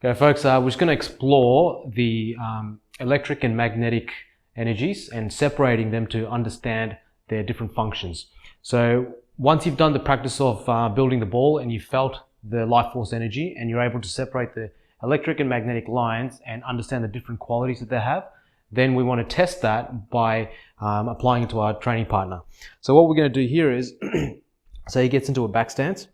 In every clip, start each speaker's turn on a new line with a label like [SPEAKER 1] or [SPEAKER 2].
[SPEAKER 1] Okay, folks, we're just going to explore the electric and magnetic energies and separating them to understand their different functions. So once you've done the practice of building the ball and you felt the life force energy and you're able to separate the electric and magnetic lines and understand the different qualities that they have, then we want to test that by applying it to our training partner. So what we're going to do here is, so he gets into a back stance,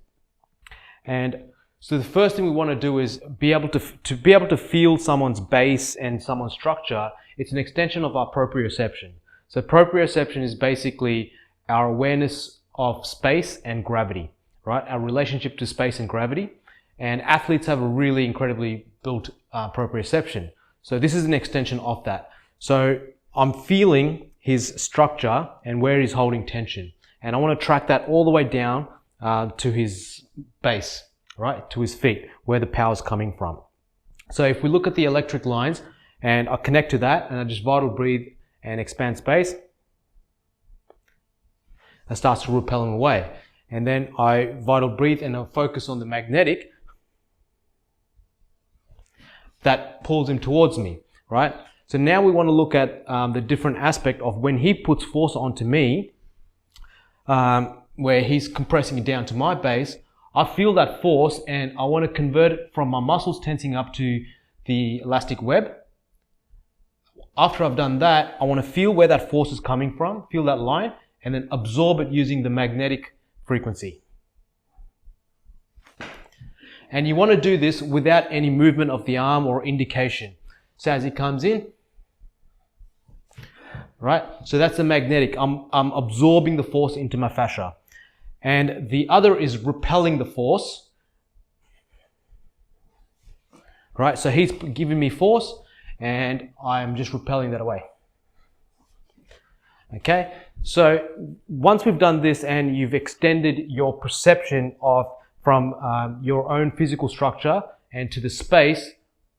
[SPEAKER 1] and so the first thing we want to do is be able to feel someone's base and someone's structure. It's an extension of our proprioception. So proprioception is basically our awareness of space and gravity, right? Our relationship to space and gravity. And athletes have a really incredibly built proprioception. So this is an extension of that. So I'm feeling his structure and where he's holding tension. And I want to track that all the way down to his base, right? To his feet, where the power is coming from. So if we look at the electric lines and I connect to that and I just vital breathe and expand space, it starts to repelling away. And then I vital breathe and I focus on the magnetic that pulls him towards me, right? So now we want to look at the different aspect of when he puts force onto me, where he's compressing it down to my base. I feel that force and I want to convert it from my muscles tensing up to the elastic web. After I've done that, I want to feel where that force is coming from, feel that line, and then absorb it using the magnetic frequency. And you want to do this without any movement of the arm or indication. So as it comes in, right? So that's the magnetic. I'm absorbing the force into my fascia. And the other is repelling the force. Right? So he's giving me force and I'm just repelling that away. Okay? So once we've done this and you've extended your perception from your own physical structure and to the space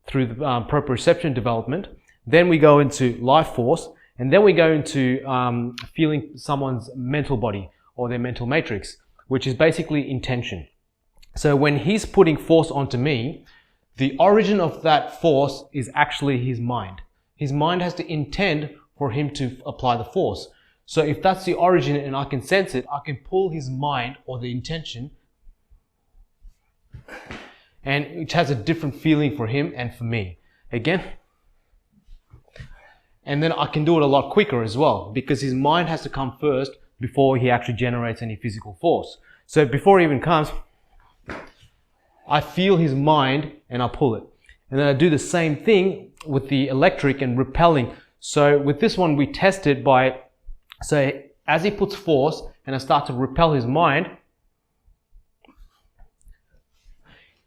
[SPEAKER 1] through the proprioception development, then we go into life force, and then we go into feeling someone's mental body or their mental matrix, which is basically intention. So when he's putting force onto me, the origin of that force is actually his mind. His mind has to intend for him to apply the force. So if that's the origin and I can sense it, I can pull his mind or the intention, and it has a different feeling for him and for me. Again. And then I can do it a lot quicker as well, because his mind has to come first before he actually generates any physical force. So before he even comes, I feel his mind and I pull it. And then I do the same thing with the electric and repelling. So with this one, we test it by, so as he puts force and I start to repel his mind,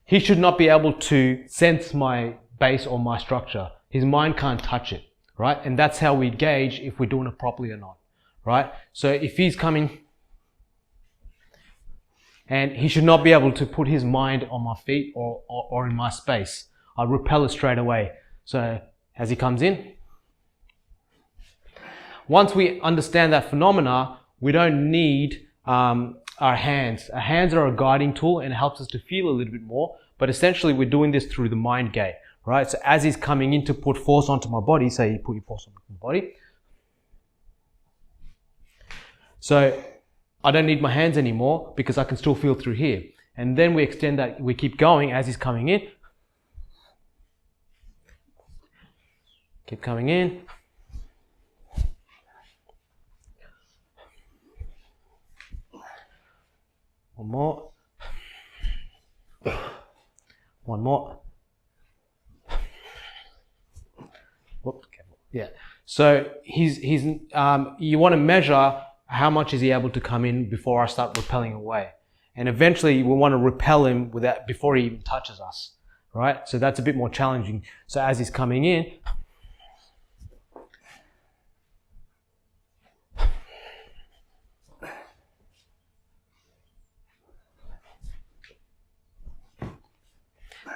[SPEAKER 1] he should not be able to sense my base or my structure. His mind can't touch it, right? And that's how we gauge if we're doing it properly or not, right? So if he's coming, and he should not be able to put his mind on my feet or in my space. I repel it straight away. So as he comes in, once we understand that phenomena, we don't need our hands. Our hands are a guiding tool and it helps us to feel a little bit more, but essentially we're doing this through the mind gate, right? So as he's coming in to put force onto my body, say you put your force on my body. So I don't need my hands anymore because I can still feel through here. And then we extend that, we keep going as he's coming in. Keep coming in. One more. One more. Whoops. Yeah. So you want to measure how much is he able to come in before I start repelling away. And eventually we want to repel him before he even touches us. Right? So that's a bit more challenging. So as he's coming in,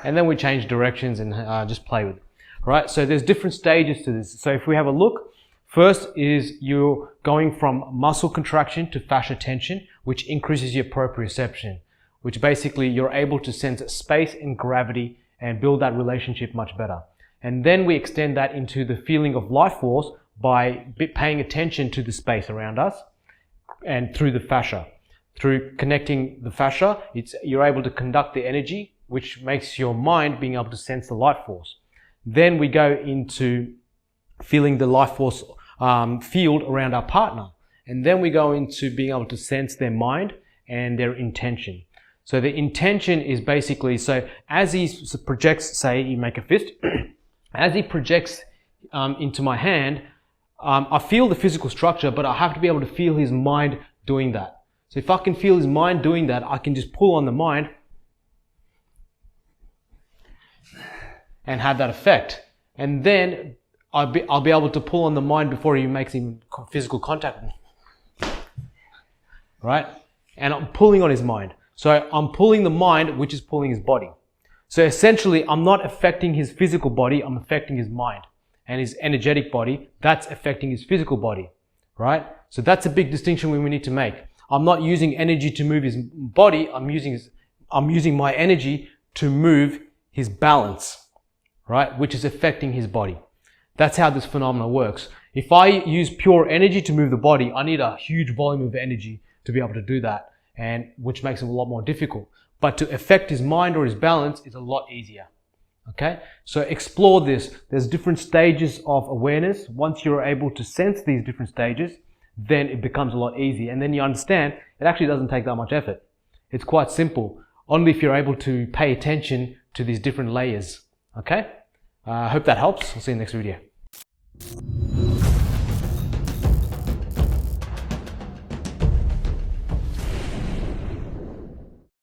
[SPEAKER 1] and then we change directions and just play with it. Right? So there's different stages to this. So if we have a look, first is you're going from muscle contraction to fascia tension, which increases your proprioception, which basically you're able to sense space and gravity and build that relationship much better. And then we extend that into the feeling of life force by paying attention to the space around us and through the fascia. Through connecting the fascia, you're able to conduct the energy, which makes your mind being able to sense the life force. Then we go into feeling the life force field around our partner. And then we go into being able to sense their mind and their intention. So the intention is basically, so as he projects, say you make a fist, as he projects into my hand, I feel the physical structure, but I have to be able to feel his mind doing that. So if I can feel his mind doing that, I can just pull on the mind and have that effect. And then I'll be able to pull on the mind before he makes even physical contact with me. Right? And I'm pulling on his mind. So I'm pulling the mind, which is pulling his body. So essentially, I'm not affecting his physical body, I'm affecting his mind. And his energetic body, that's affecting his physical body. Right? So that's a big distinction we need to make. I'm not using energy to move his body, I'm using my energy to move his balance. Right? Which is affecting his body. That's how this phenomenon works. If I use pure energy to move the body, I need a huge volume of energy to be able to do that, and which makes it a lot more difficult. But to affect his mind or his balance is a lot easier. Okay? So explore this. There's different stages of awareness. Once you're able to sense these different stages, then it becomes a lot easier. And then you understand it actually doesn't take that much effort. It's quite simple. Only if you're able to pay attention to these different layers. Okay? I hope that helps. I'll see you in the next video.